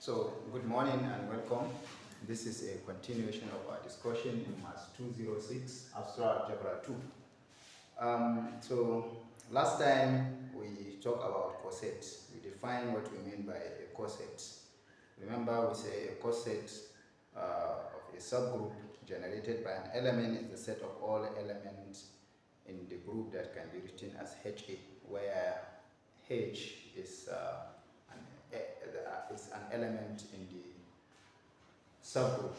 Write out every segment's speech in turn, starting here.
So, good morning and welcome. This is a continuation of our discussion in Maths 206, Abstract Algebra 2. So, last time we talked about cosets. We defined what we mean by a coset. Remember, we say a coset of a subgroup generated by an element is the set of all elements in the group that can be written as HA, where H is an element in the subgroup.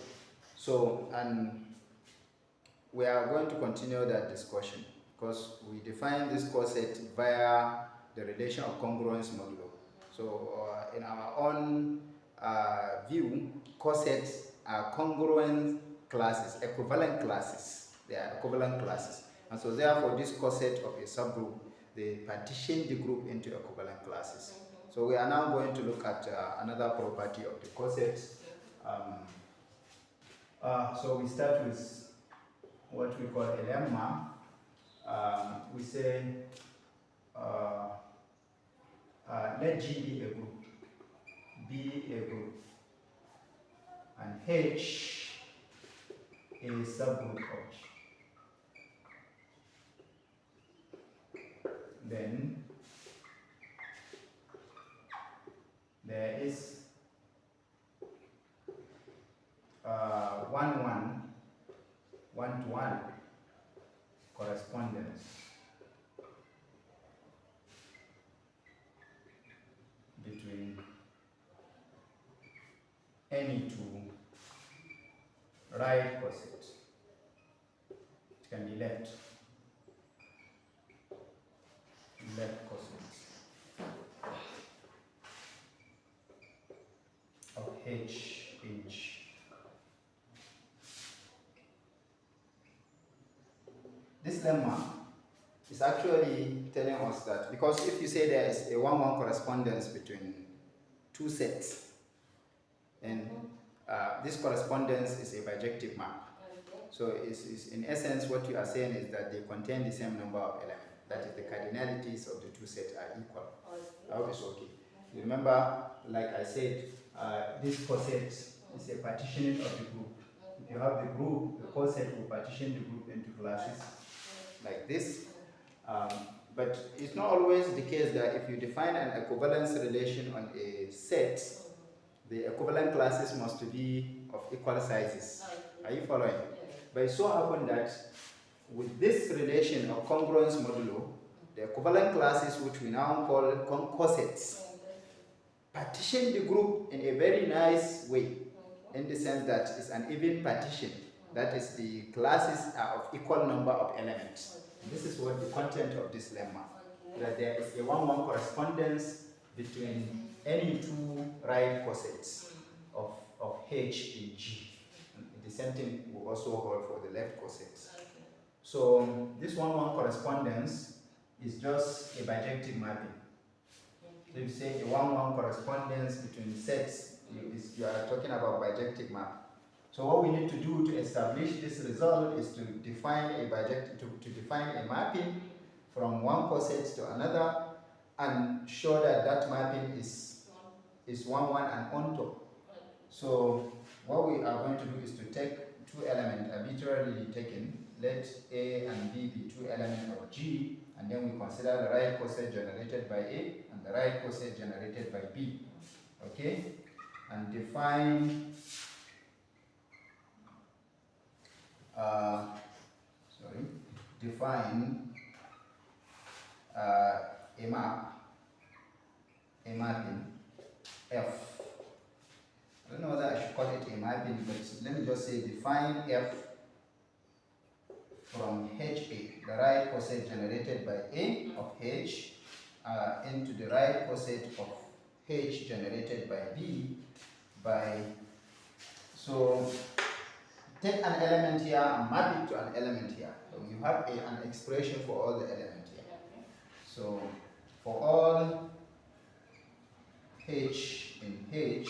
So, and we are going to continue that discussion because we define this coset via the relation of congruence modulo. So, in our own view, cosets are congruent classes, equivalent classes. They are equivalent classes. And so, therefore, this coset of a subgroup, they partition the group into equivalent classes. So we are now going to look at another property of the coset. So we start with what we call a lemma. We say let G be a group, and H a subgroup of G. Then there is one-to-one correspondence between any two right cosets. It can be left cosets of H in G. This lemma is actually telling us that, because if you say there is a one-one correspondence between two sets, and this correspondence is a bijective map. So it's in essence what you are saying is that they contain the same number of elements. That is, the cardinalities of the two sets are equal. I hope it's okay. You remember, like I said, this coset is a partitioning of the group. If you have the group, the coset will partition the group into classes like this. But it's not always the case that if you define an equivalence relation on a set, the equivalent classes must be of equal sizes. Are you following? But it so happens that with this relation of congruence modulo, the equivalent classes, which we now call cosets, partition the group in a very nice way, in the sense that it's an even partition. That is, the classes are of equal number of elements. This is what the content of this lemma, that there is a one-one correspondence between any two right cosets of H in G. And the same thing will also hold for the left cosets. So this one-one correspondence is just a bijective mapping. So if you say a one-one correspondence between sets, you are talking about bijective map. So what we need to do to establish this result is to define a define a mapping from one coset to another and show that that mapping is one-one and on top. So what we are going to do is to take two elements arbitrarily taken. Let A and B be two elements of G, and then we consider the right coset generated by A and the right coset generated by B. Okay? And define a mapping F. I don't know whether I should call it a mapping, but let me just say define F from HA, the right coset generated by A of H, into the right coset of H generated by B so take an element here and map it to an element here. So you have an expression for all the elements here. So for all H in H,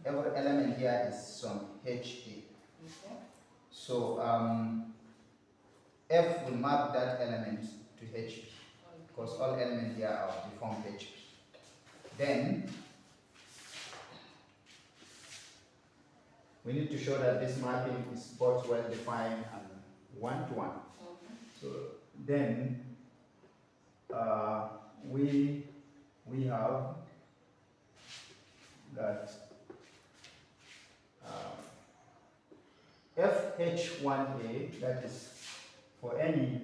every element here is some HA. So F will map that element to HP because all elements here are of the form HP. Then we need to show that this mapping is both well defined and one-to-one. So then we have that FH1A, that is for any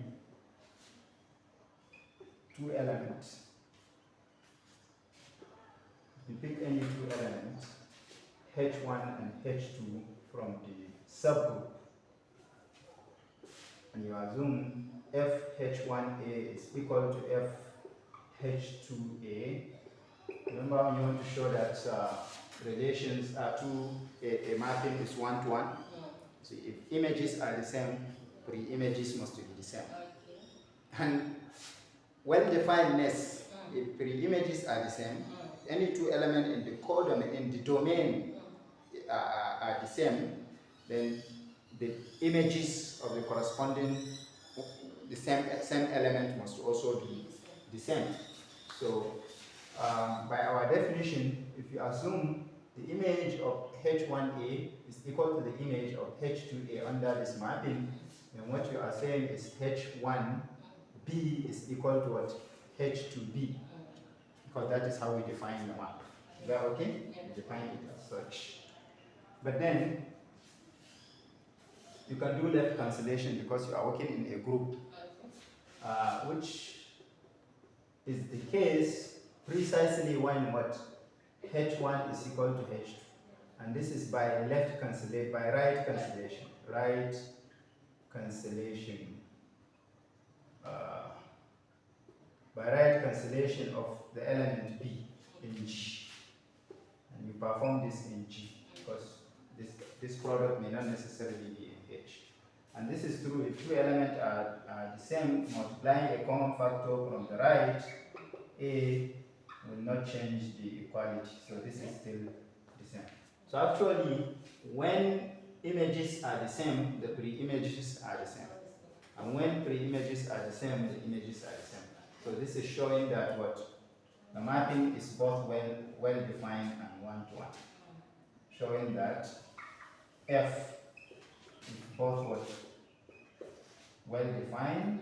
two elements. You pick any two elements, H1 and H2 from the subgroup, and you assume FH1A is equal to FH2A. Remember, you want to show that relations are a mapping is one-to-one. So if images are the same, pre-images must be the same. And well-definedness, if pre-images are the same, any two elements in the codomain, in the domain are the same, then the images of the corresponding, the same element must also be the same. So by our definition, if you assume the image of H1A is equal to the image of H2A under this mapping, then what you are saying is H1B is equal to what? H2B. Because that is how we define the map. Is that okay? Yeah. We define it as such. But then, you can do left cancellation because you are working in a group, which is the case precisely when what? H1 is equal to H2. And this is by left cancellation, by right cancellation. Right cancellation. By right cancellation of the element B in G. And you perform this in G because this product may not necessarily be in H. And this is true if two elements are the same, multiplying a common factor from the right, A will not change the equality. So this is still the same. So actually, when images are the same, the pre-images are the same. And when pre-images are the same, the images are the same. So this is showing that what? The mapping is both well-defined and one-to-one. Showing that F is both what? Well-defined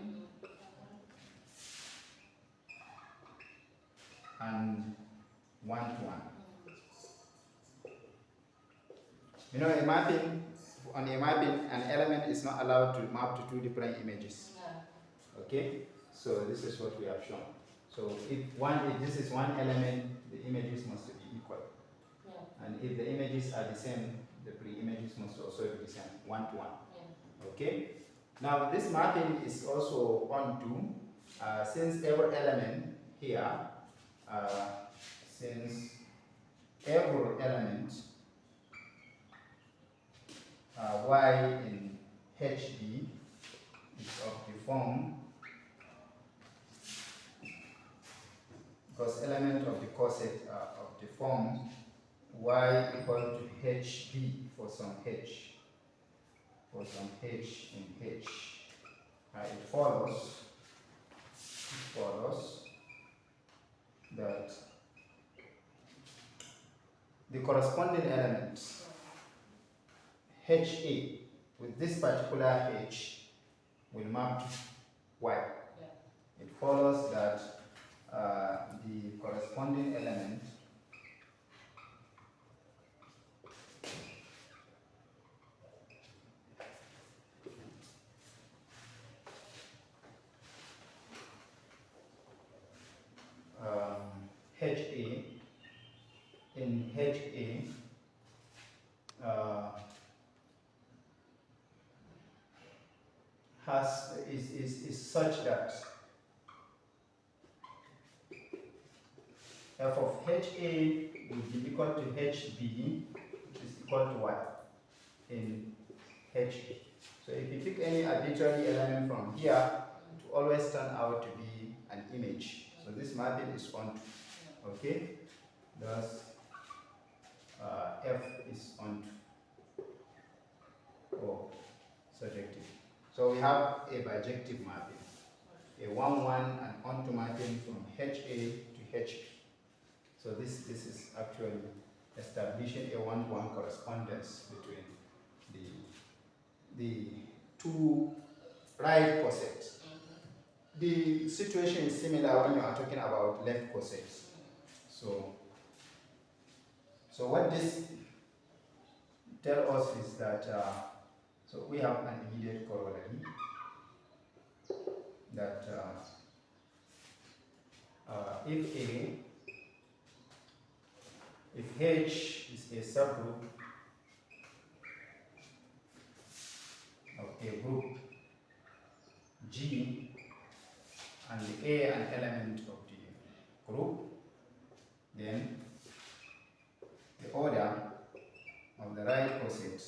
and one-to-one. You know, on a mapping, an element is not allowed to map to two different images. Okay? So this is what we have shown. So if this is one element, the images must be equal. Yeah. And if the images are the same, the pre-images must also be the same, one-to-one. Yeah. Okay? Now this mapping is also onto, since every element here, since every element y in HB is of the form, because element of the coset are of the form y equal to HB for some H, in H. It follows that the corresponding elements HA with this particular H will map to Y. Yeah. It follows that the corresponding element HA in HA is such that f of HA will be equal to HB, which is equal to Y in HB. So if you pick any arbitrary element from here, it will always turn out to be an image. So this mapping is onto. Okay? Thus, F is onto. Or surjective. So we have a bijective mapping. A 1-1 and onto mapping from HA to HP. So this is actually established definition a one-to-one correspondence between the two right cosets. The situation is similar when you are talking about left cosets. So what this tells us is that so we have an immediate corollary that if H is a subgroup of a group G and A an element of the group, then the order of the right coset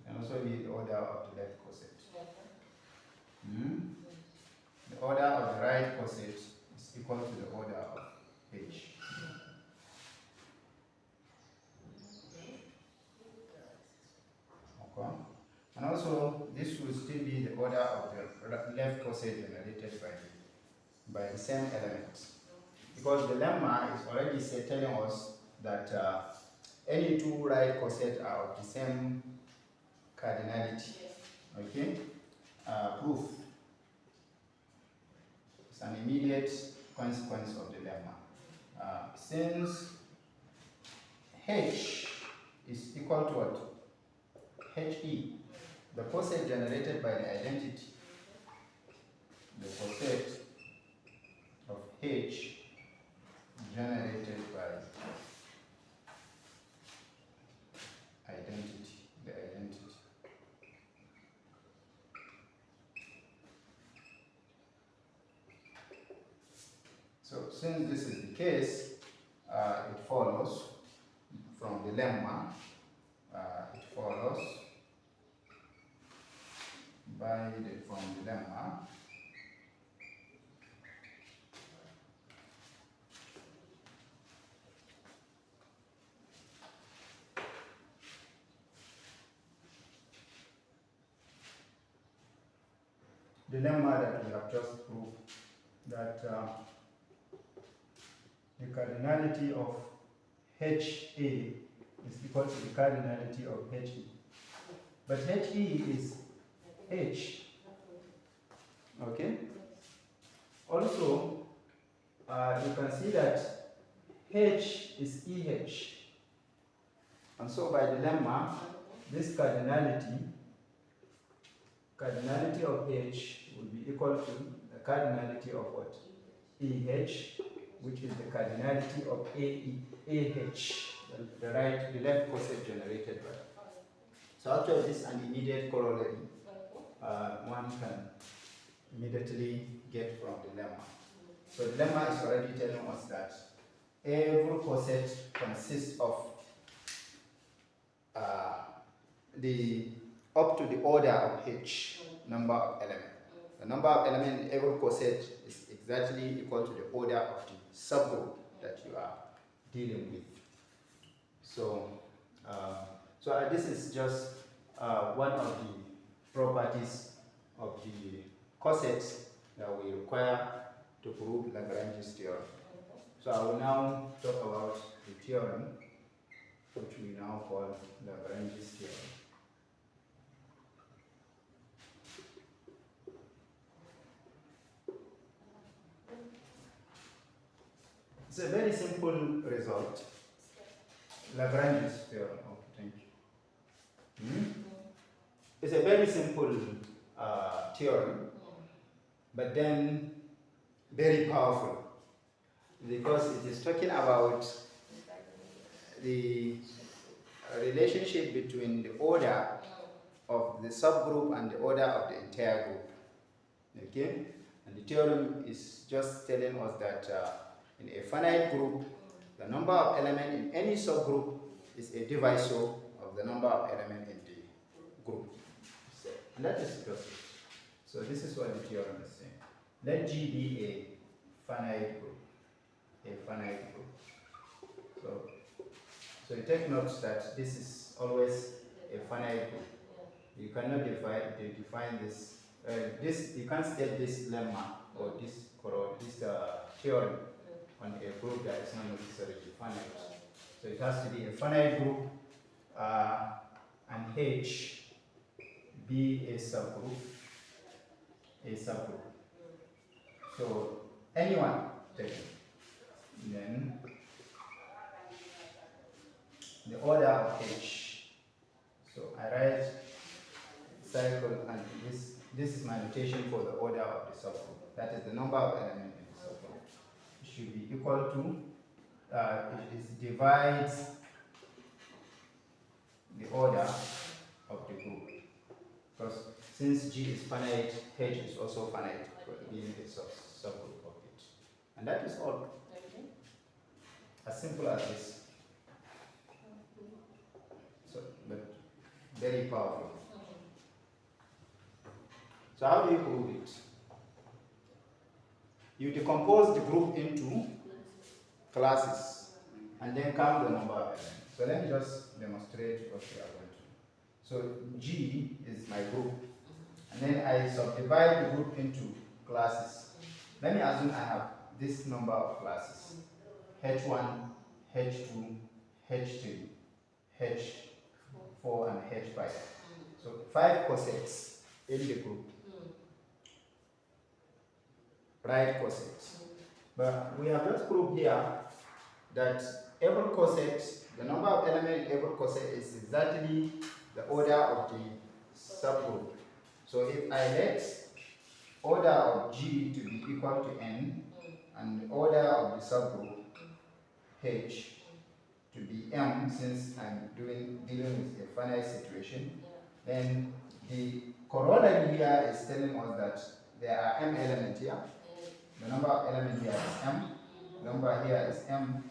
can also be the order of the left coset. The order of the right coset is equal to the order of H. Okay. And also, this will still be the order of the left coset generated by the same element. Because the lemma is already telling us that any two right cosets are of the same cardinality. Okay? Proof is an immediate consequence of the lemma. Since H is equal to what? HE, the coset generated by the identity, the coset of H generated by identity, the identity. So since this is the case, it follows from the lemma, it follows from the lemma that we have just proved that the cardinality of HA is equal to the cardinality of HE. But HE is H. Okay? Also, you can see that H is EH. And so by the lemma, this cardinality of H will be equal to the cardinality of what? EH, which is the cardinality of AH, the left coset generated by. So actually this is an immediate corollary one can immediately get from the lemma. So the lemma is already telling us that every coset consists of up to the order of H, number of elements. The number of elements in every coset is exactly equal to the order of the subgroup that you are dealing with. So, this is just one of the properties of the cosets that we require to prove Lagrange's theorem. So I will now talk about the theorem, which we now call Lagrange's theorem. It's a very simple result. Lagrange's theorem. Oh, thank you. It's a very simple theorem, but then very powerful, because it is talking about the relationship between the order of the subgroup and the order of the entire group. Okay? And the theorem is just telling us that in a finite group, the number of elements in any subgroup is a divisor of the number of elements in the group. And that is just it. So this is what the theorem is saying. Let G be a finite group. A finite group. So you take note that this is always a finite group. You cannot define this. You can't state this lemma or this theorem on a group that is not necessarily finite. So it has to be a finite group and H be a subgroup. So anyone taken. Then the order of H. So I write cycle, and this is my notation for the order of the subgroup. That is the number of elements in the subgroup. It should be equal to, it divides the order of the group. Because since G is finite, H is also finite, being a subgroup of it. And that is all. As simple as this. So, but very powerful. So how do you prove it? You decompose the group into classes and then count the number of elements. So let me just demonstrate what we are going to do. So G is my group, and then I subdivide the group into classes. Let me assume I have this number of classes: H1, H2, H3, H4, and H5. So 5 cosets in the group. Right cosets. But we have just proved here that every coset, the number of elements in every coset is exactly the order of the subgroup. So if I let order of G to be equal to n and the order of the subgroup H to be m, since I'm dealing with a finite situation, then the corollary here is telling us that there are m elements here. The number of elements here is m. The number here is m.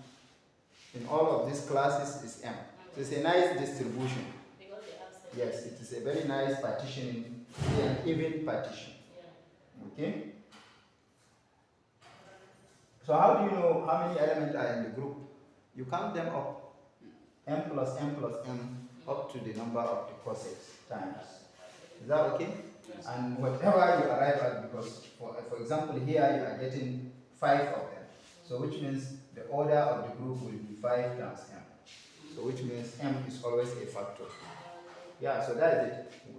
In all of these classes is m. So it's a nice distribution. Yes, it is a very nice partitioning, an even partition. Okay? So how do you know how many elements are in the group? You count them up. M plus m plus m up to the number of the cosets times. Is that okay? Yes. And whatever you arrive at, because for example here you are getting 5 of them. So which means the order of the group will be 5 times m. So which means m is always a factor. Yeah, so that is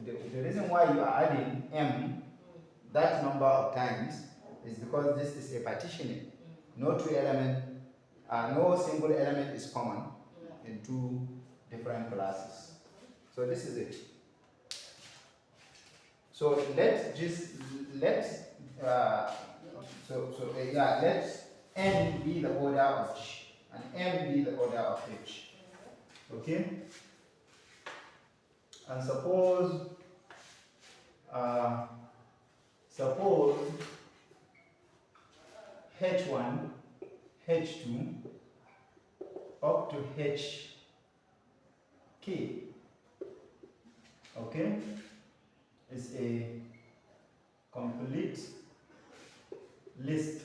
it. The reason why you are adding m that number of times is because this is a partitioning. No no single element is common in 2 different classes. So this is it. So let n be the order of G and m be the order of H. Okay? And suppose H1, H2 up to HK, okay, is a complete list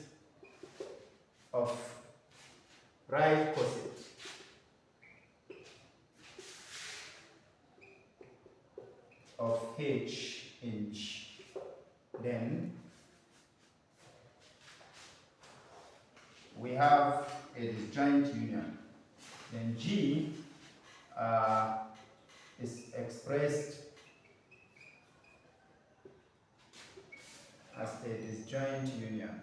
of right cosets of H in G. Then we have a disjoint union. Then G is expressed as a disjoint union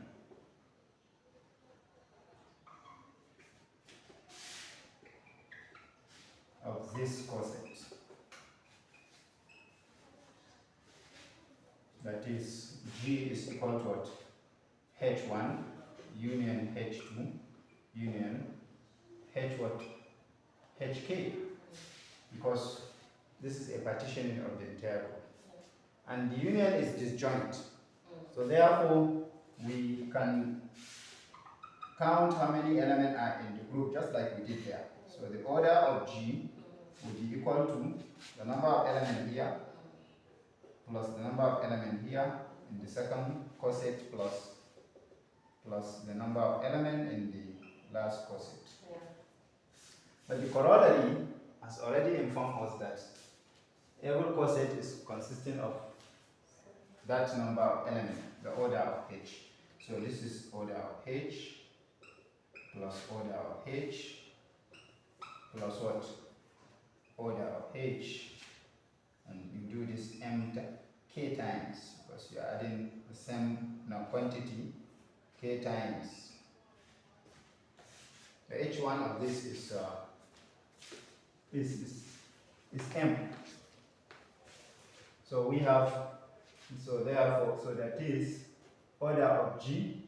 of this coset. That is, G is equal to what? H1 union H2 union H what? HK. Because this is a partitioning of the entire group. And the union is disjoint. So therefore, we can count how many elements are in the group, just like we did there. So the order of G will be equal to the number of elements here plus the number of elements here in the second coset plus the number of elements in the last coset. Yeah. But the corollary has already informed us that every coset is consisting of that number of elements, the order of H. So this is order of H plus order of H plus what? Order of h, and you do this k times, because you are adding the same quantity k times. The h1 of this is m. So we have, so therefore, so that is order of g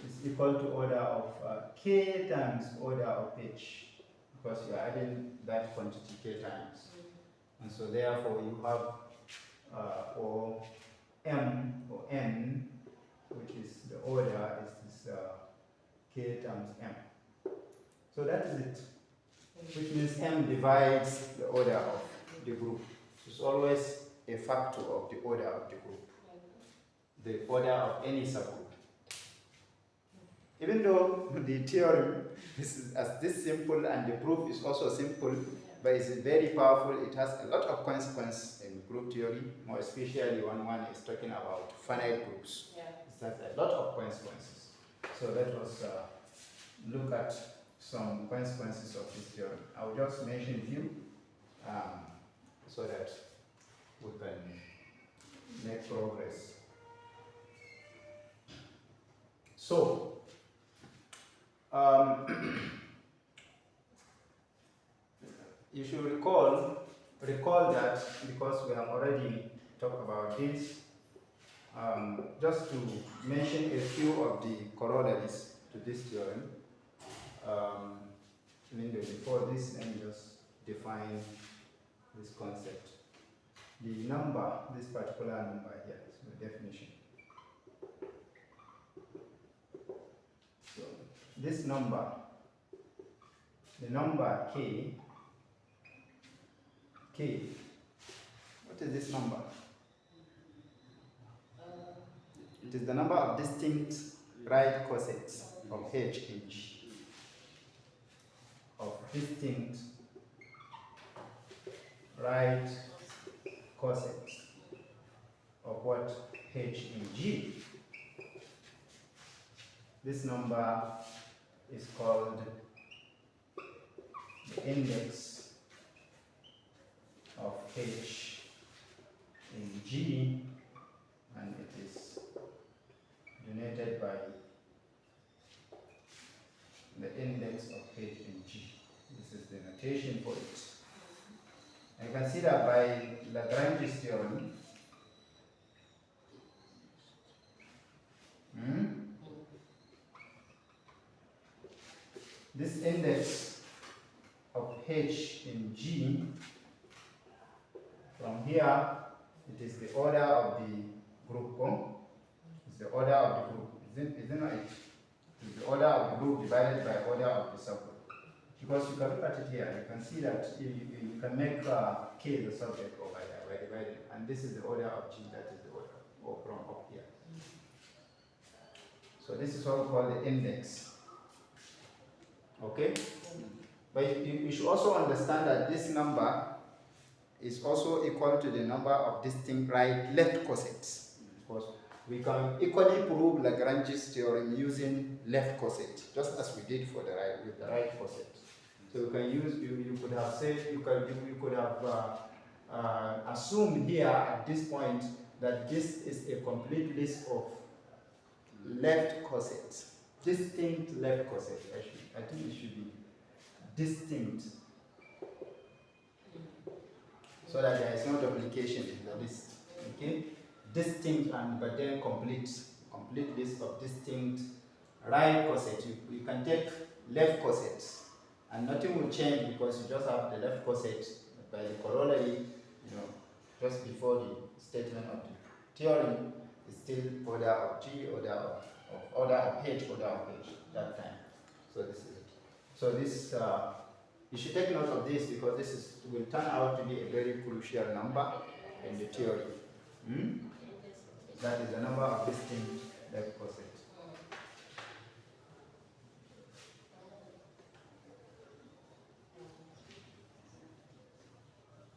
is equal to order of k times order of h, because you are adding that quantity k times. And so therefore you have or m or n, which is the order, is this k times m. So that is it, which means m divides the order of the group. It's always a factor of the order of the group, the order of any subgroup. Even though the theorem is as this simple and the proof is also simple, but it's very powerful. It has a lot of consequence in group theory, more especially when one is talking about finite groups. Yeah. It has a lot of consequences. So let us look at some consequences of this theorem. I will just mention a few so that we can make progress. So, you should recall that, because we have already talked about this, just to mention a few of the corollaries to this theorem. Before this, let me just define this concept. The number, this particular number here, is the definition. So this number, the number k, what is this number? It is the number of distinct right cosets of h in G. Of distinct right cosets of what? H in G. This number is called the index of H in G, and it is denoted by the index of H in G. This is the notation for it. And you can see that by Lagrange's theorem, this index of H in G, from here, it is the order of the group. It's the order of the group. Isn't it? It's the order of the group divided by order of the subgroup. Because you can look at it here, you can see that you can make K the subject over there by dividing, and this is the order of G, that is the order, or from up here. So this is what we call the index. Okay? But you should also understand that this number is also equal to the number of distinct left cosets. Because we can equally prove Lagrange's theorem using left coset, just as we did for the right with the right coset. So you can use, you could have said, you could have assumed here at this point that this is a complete list of left cosets, distinct left cosets. Actually, I think it should be distinct, so that there is no duplication in the list. Okay, distinct and but then complete list of distinct right cosets. You can take left cosets and nothing will change, because you just have the left coset by the corollary, just before the statement of the theorem is still order of G, order of H, order of H that time. So this is it. So this you should take note of this, because this will turn out to be a very crucial number in the theory. That is the number of distinct left cosets.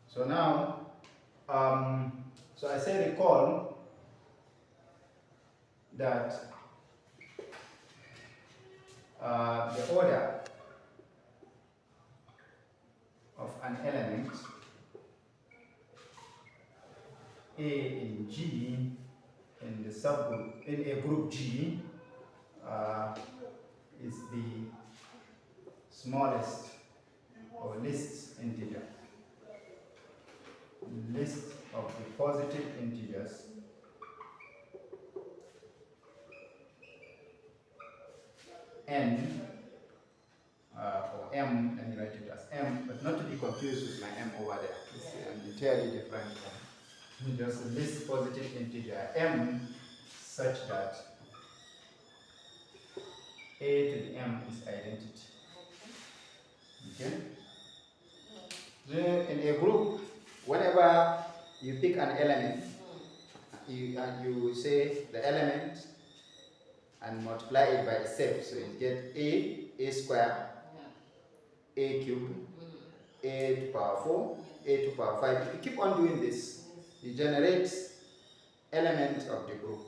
So now, so I say recall that the order an element A in G in the subgroup in a group G is the smallest or least integer. List of the positive integers n or m, let me write it as m, but not to be confused with my m over there. This is an entirely different one. Just a least positive integer m such that a to the m is identity. Okay? So in a group, whenever you pick an element, you say the element and multiply it by itself. So you get a square, a cube, a to power 4, a to power 5. If you keep on doing this, you generate elements of the group.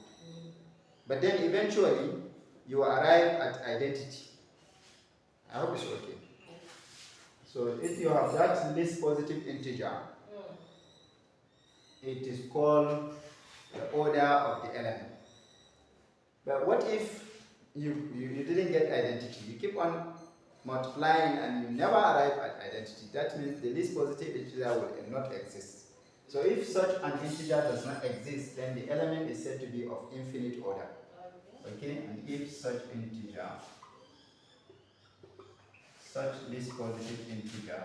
But then eventually, you arrive at identity. I hope it's okay. So if you have that least positive integer, it is called the order of the element. But what if you didn't get identity? You keep on multiplying and you never arrive at identity. That means the least positive integer will not exist. So if such an integer does not exist, then the element is said to be of infinite order. Okay? And if such integer, such least positive integer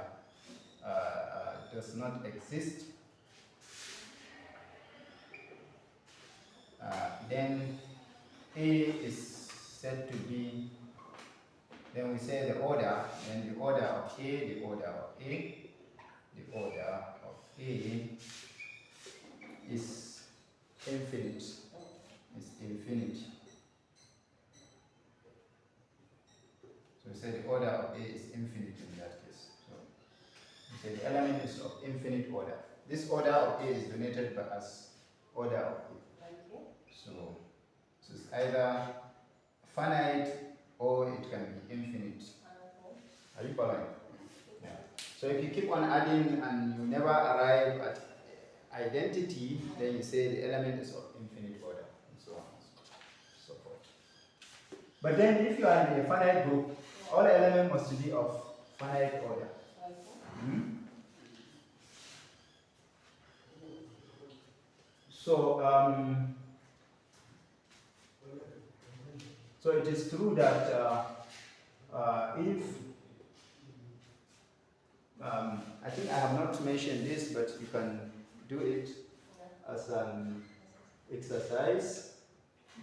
does not exist, then A is said to be, then we say the order, and the order of A, the order of A, the order of A is infinite, is infinite. So we say the order of A is infinite in that case. So we say the element is of infinite order. This order of A is denoted by as order of A. So it's either finite or it can be infinite. Are you following? Yeah. So if you keep on adding and you never arrive at identity, then you say the element is of infinite order, and so on and so forth. But then if you are in a finite group, all elements must be of finite order. So it is true that if I think I have not mentioned this, but you can do it as an exercise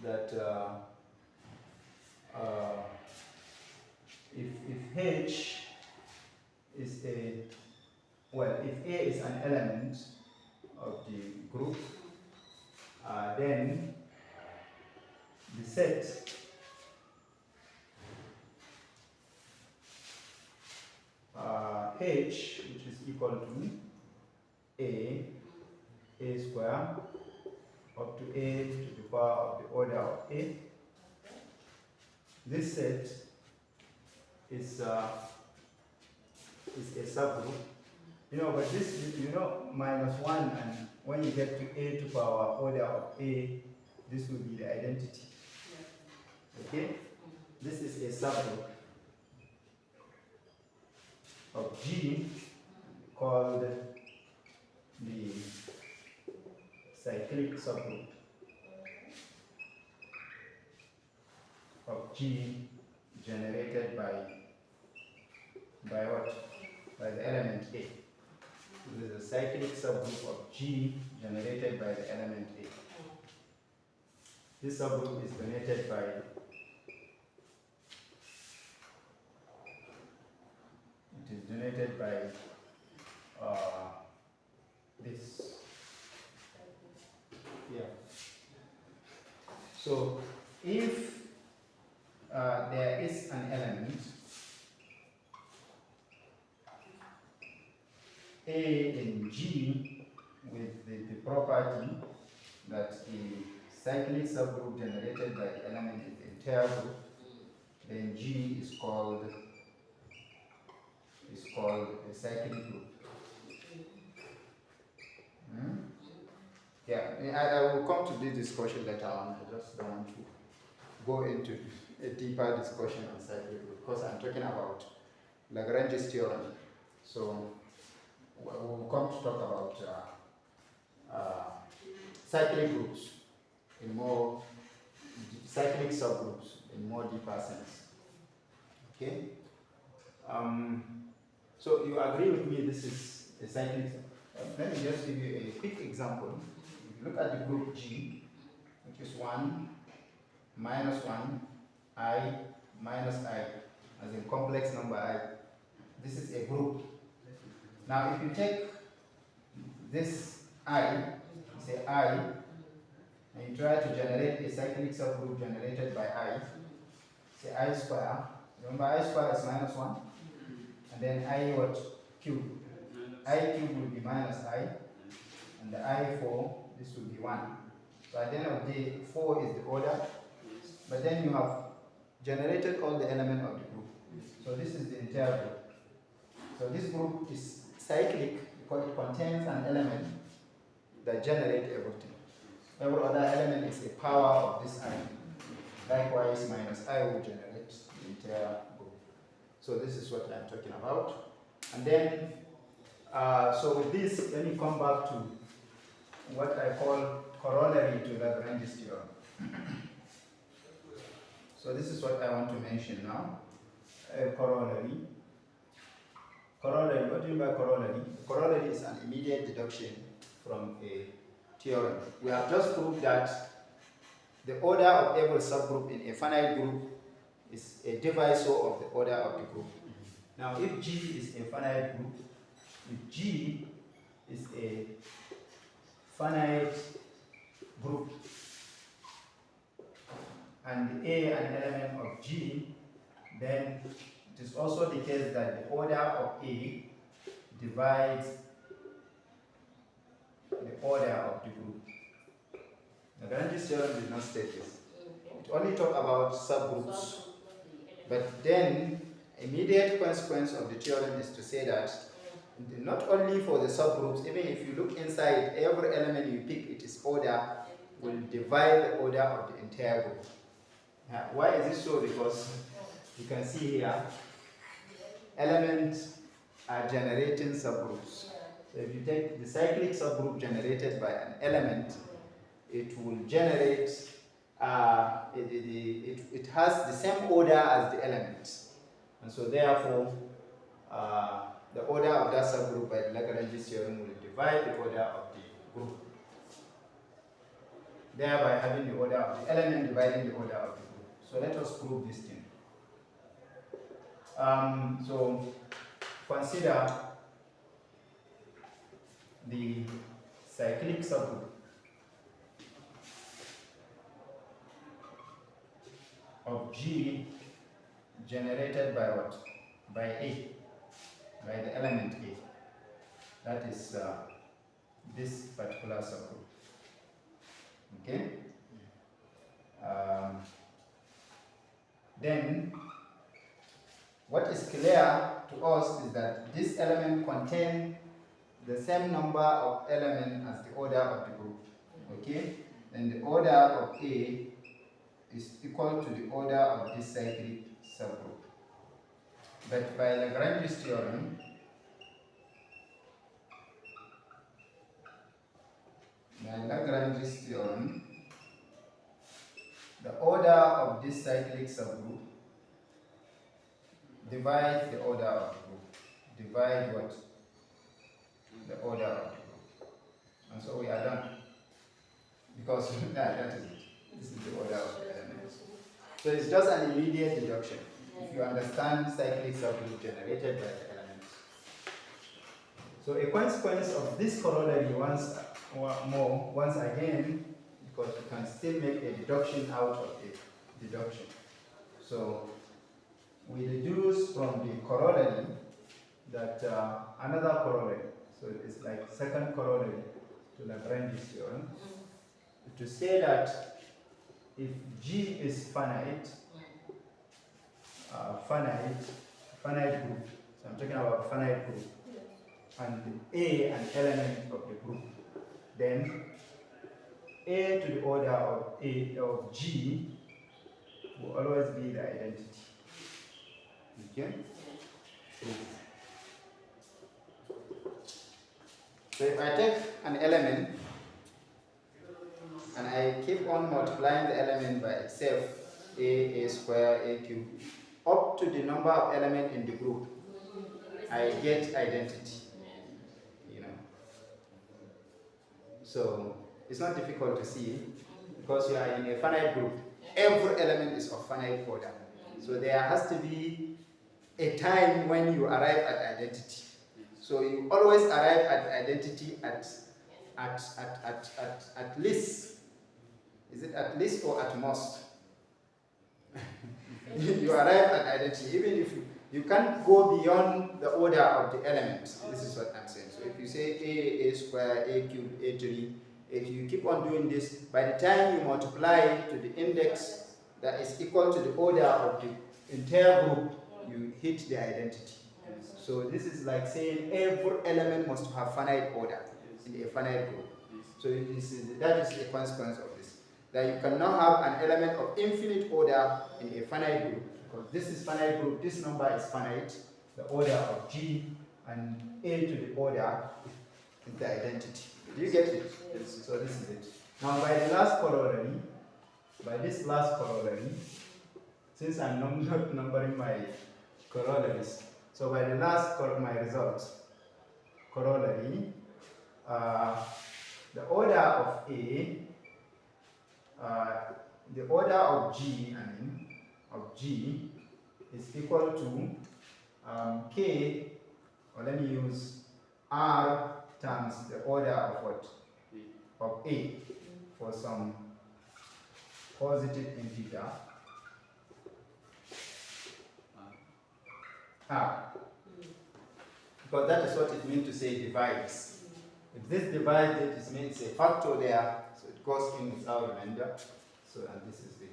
that if H is if A is an element of the group, then the set H, which is equal to A square up to A to the power of the order of A. This set is a subgroup. But this, minus 1, and when you get to A to power order of A, this will be the identity. Okay? This is a subgroup of G called the cyclic subgroup of G generated by what? By the element A. This is a cyclic subgroup of G generated by the element A. This subgroup is denoted by this. Yeah. So if there is an element A in G with the property that the cyclic subgroup generated by the element is the entire group, then G is called a cyclic group. Yeah, I will come to this discussion later on. I just don't want to go into a deeper discussion on cyclic group because I'm talking about Lagrange's theorem. So we'll come to talk about cyclic groups in more cyclic subgroups in more deeper sense. Okay. So you agree with me? This is a cyclic. Let me just give you a quick example. If you look at the group G, which is 1, minus 1, I, minus I, as in complex number I. This is a group. Now if you take this I, say I, and you try to generate a cyclic subgroup generated by I, say I square. Remember I square is minus 1, and then I what? Cube. I cube will be minus I, and the I 4, this will be 1. So at the end of the day, 4 is the order, but then you have generated all the elements of the group. So this is the entire group. So this group is cyclic because it contains an element that generates everything. Every other element is a power of this I. Likewise, minus I will generate the entire group. So this is what I'm talking about. And then, so with this, let me come back to what I call corollary to Lagrange's theorem. So this is what I want to mention now. A corollary. Corollary, what do you mean by corollary? Corollary is an immediate deduction from a theorem. We have just proved that the order of every subgroup in a finite group is a divisor of the order of the group. Now if G is a finite group, if G is a finite group and A an element of G, then it is also the case that the order of A divides the order of the group. Lagrange's theorem did not state this. It only talks about subgroups. But then, immediate consequence of the theorem is to say that not only for the subgroups, even if you look inside, every element you pick, its order will divide the order of the entire group. Why is this so? Because you can see here, elements are generating subgroups. So if you take the cyclic subgroup generated by an element, it will generate, it has the same order as the element. And so therefore, the order of that subgroup by Lagrange's theorem will divide the order of the group, thereby having the order of the element dividing the order of the group. So let us prove this thing. So consider the cyclic subgroup of G generated by what? By A, by the element A. That is this particular subgroup. Okay? Then, what is clear to us is that this element contains the same number of elements as the order of the group. Okay? And the order of A is equal to the order of this cyclic subgroup. But by Lagrange's theorem, the order of this cyclic subgroup divides the order of the group. Divide what? The order of the group. And so we are done. Because that is it. This is the order of the elements. So it's just an immediate deduction if you understand cyclic subgroup generated by the elements. So a consequence of this corollary once again, because you can still make a deduction out of a deduction. So we deduce from the corollary that another corollary, so it's like second corollary to Lagrange's theorem, to say that if G is finite group, so I'm talking about finite group, and A an element of the group, then A to the order of A of G will always be the identity. Okay? So if I take an element and I keep on multiplying the element by itself, A square, A cube, up to the number of elements in the group, I get identity. You know. So it's not difficult to see because you are in a finite group. Every element is of finite order. So there has to be a time when you arrive at identity. So you always arrive at identity at least. Is it at least or at most? You arrive at identity, even if you can't go beyond the order of the elements. This is what I'm saying. So if you say A square, A cube, A3, if you keep on doing this, by the time you multiply to the index that is equal to the order of the entire group, you hit the identity. So this is like saying every element must have finite order in a finite group. So that is the consequence of this. That you cannot have an element of infinite order in a finite group, because this is finite group, this number is finite, the order of G, and A to the order is the identity. Do you get it? Yes. So this is it. Now by the last corollary, since I'm not numbering my corollaries, so by the last my results, corollary, the order of A, the order of G, is equal to K, or let me use R times the order of what? Of A for some positive integer. R. Because that is what it means to say divides. If this divides, it means a factor there, so it goes in without remainder. So, and this is the.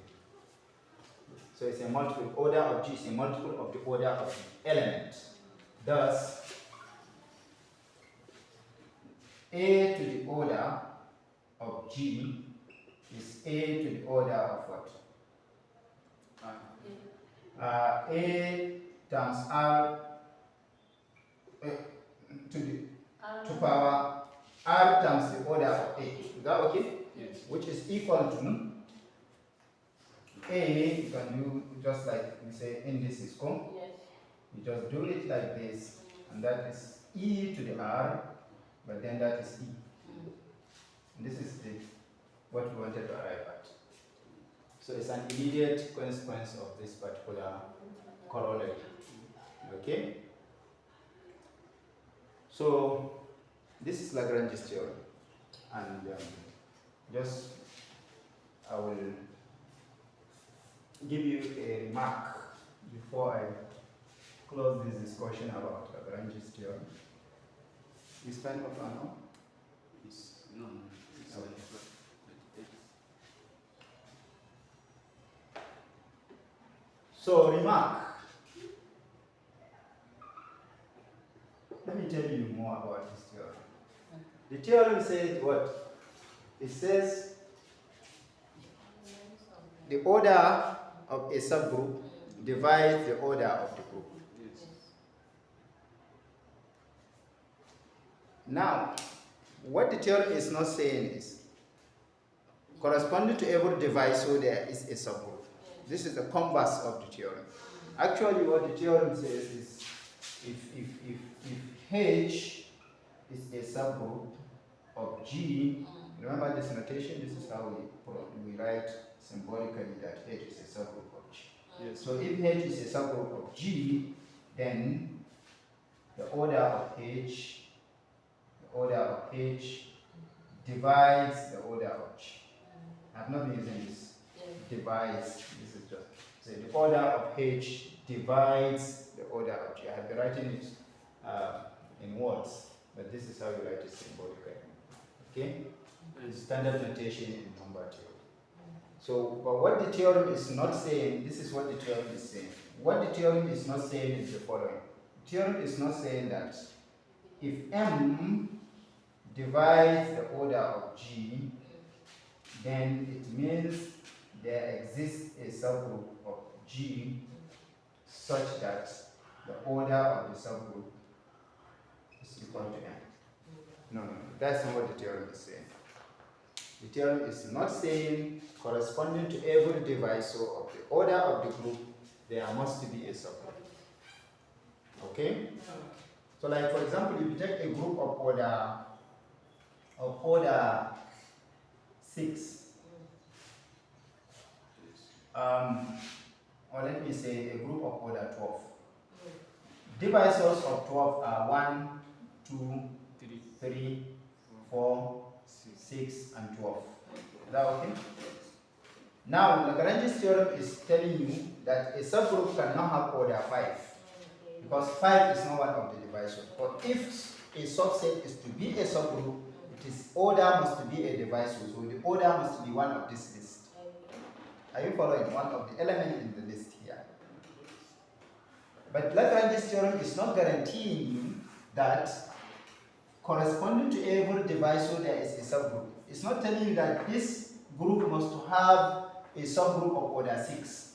So it's a multiple. Order of G is a multiple of the order of the element. Thus, A to the order of G is A to the order of what? A times R to power R times the order of A. Is that okay? Yes. Which is equal to A, you can do just like we say indices come. Yes. You just do it like this, and that is E to the R, but then that is E. And this is what we wanted to arrive at. So it's an immediate consequence of this particular corollary. Okay? So this is Lagrange's theorem, and I will give you a remark before I close this discussion about Lagrange's theorem. You spend what I know? No. Okay. So remark. Let me tell you more about this theorem. The theorem says what? It says the order of a subgroup divides the order of the group. Yes. Now, what the theorem is not saying is corresponding to every divisor there is a subgroup. This is the converse of the theorem. Actually, what the theorem says is if H is a subgroup of G, remember this notation, this is how we write symbolically that H is a subgroup of G. Yes. So if H is a subgroup of G, then the order of H divides the order of G. I've not been using this. Divides, this is just, so the order of H divides the order of G. I have been writing it in words, but this is how you write it symbolically. Okay? It's standard notation in number theory. So, but what the theorem is not saying, this is what the theorem is saying. What the theorem is not saying is the following. The theorem is not saying that if M divides the order of G, then it means there exists a subgroup of G such that the order of the subgroup is equal to n. No, that's not what the theorem is saying. The theorem is not saying corresponding to every divisor of the order of the group, there must be a subgroup. Okay? So like for example, if you take a group of order 6, or let me say a group of order 12. Divisors of 12 are 1, 2, 3, 4, 6, and 12. Is that okay? Now, Lagrange's theorem is telling you that a subgroup cannot have order 5, because 5 is not one of the divisors. But if a subset is to be a subgroup, its order must be a divisor, so the order must be one of this list. Are you following? One of the elements in the list here. But Lagrange's theorem is not guaranteeing you that corresponding to every divisor there is a subgroup. It's not telling you that this group must have a subgroup of order 6.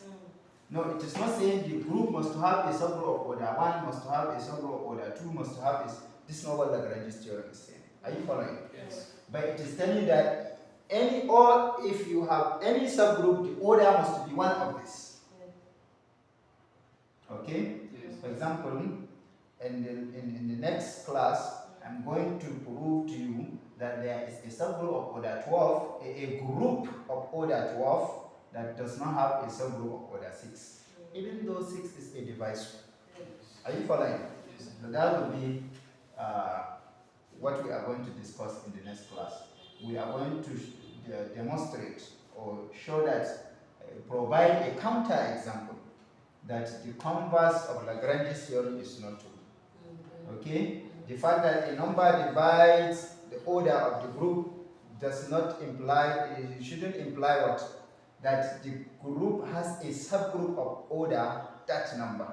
No, it is not saying the group must have a subgroup of order 1, must have a subgroup of order 2, must have a... This is not what Lagrange's theorem is saying. Are you following? Yes. But it is telling you that if you have any subgroup, the order must be one of this. Okay? Yes. For example, in the next class, I'm going to prove to you that there is a subgroup of order 12, a group of order 12 that does not have a subgroup of order 6, even though 6 is a divisor. Are you following? Yes. So that will be what we are going to discuss in the next class. We are going to demonstrate or show that, provide a counter example that the converse of Lagrange's theorem is not true. Okay? The fact that a number divides the order of the group does not imply, it shouldn't imply what? That the group has a subgroup of order that number.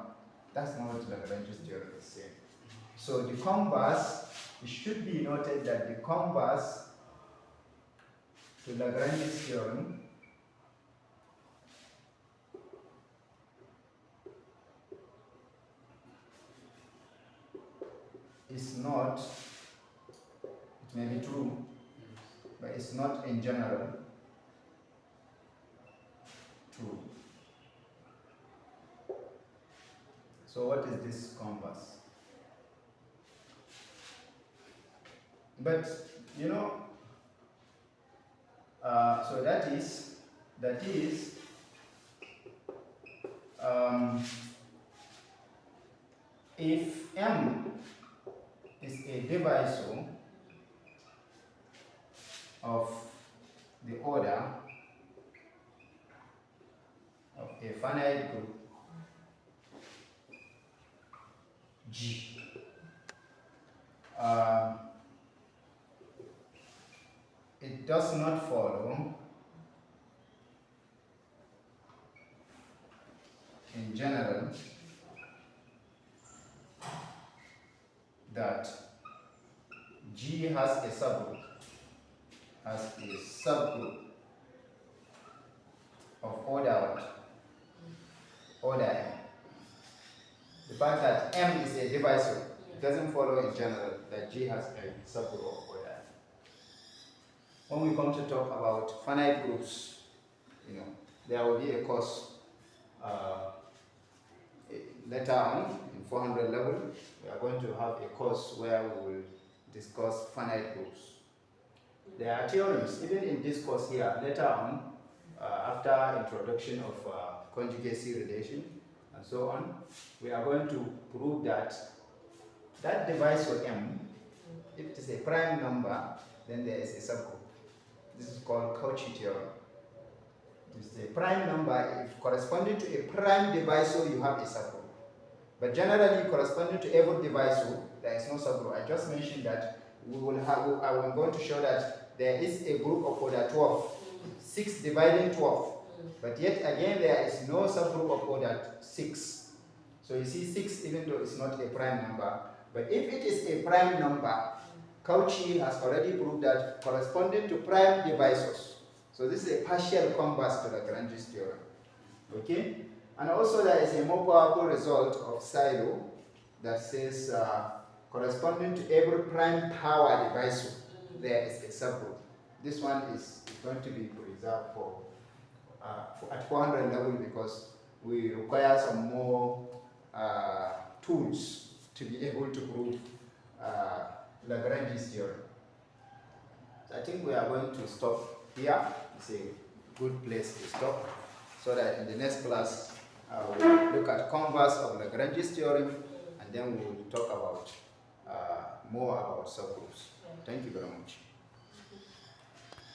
That's not what Lagrange's theorem is saying. So the converse, it should be noted that the converse to Lagrange's theorem is not, it may be true, but it's not in general true. So what is this converse? But you know, so that is if M is a divisor of the order of a finite group G, it does not follow in general that G has a subgroup of order M. The fact that M is a divisor, it doesn't follow in general that G has a subgroup of order M. When we come to talk about finite groups, you know, there will be a course later on in 400 level. We are going to have a course where we will discuss finite groups. There are theorems, even in this course here, later on, after introduction of conjugacy relation and so on, we are going to prove that that divisor M, if it is a prime number, then there is a subgroup. This is called Cauchy theorem. It is a prime number. If corresponding to a prime divisor, you have a subgroup. But generally, corresponding to every divisor, there is no subgroup. I just mentioned that I'm going to show that there is a group of order 12, 6 dividing 12. But yet again, there is no subgroup of order 6. So you see 6, even though it's not a prime number. But if it is a prime number, Cauchy has already proved that corresponding to prime divisors, So this is a partial converse to Lagrange's theorem. Okay? And also there is a more powerful result of Silo that says corresponding to every prime power divisor, there is a subgroup. This one is going to be preserved at 400 level because we require some more tools to be able to prove Lagrange's theorem. So I think we are going to stop here. It's a good place to stop, so that in the next class we'll look at Converse of Lagrange's theorem, and then we'll talk about more about subgroups. Thank you very much.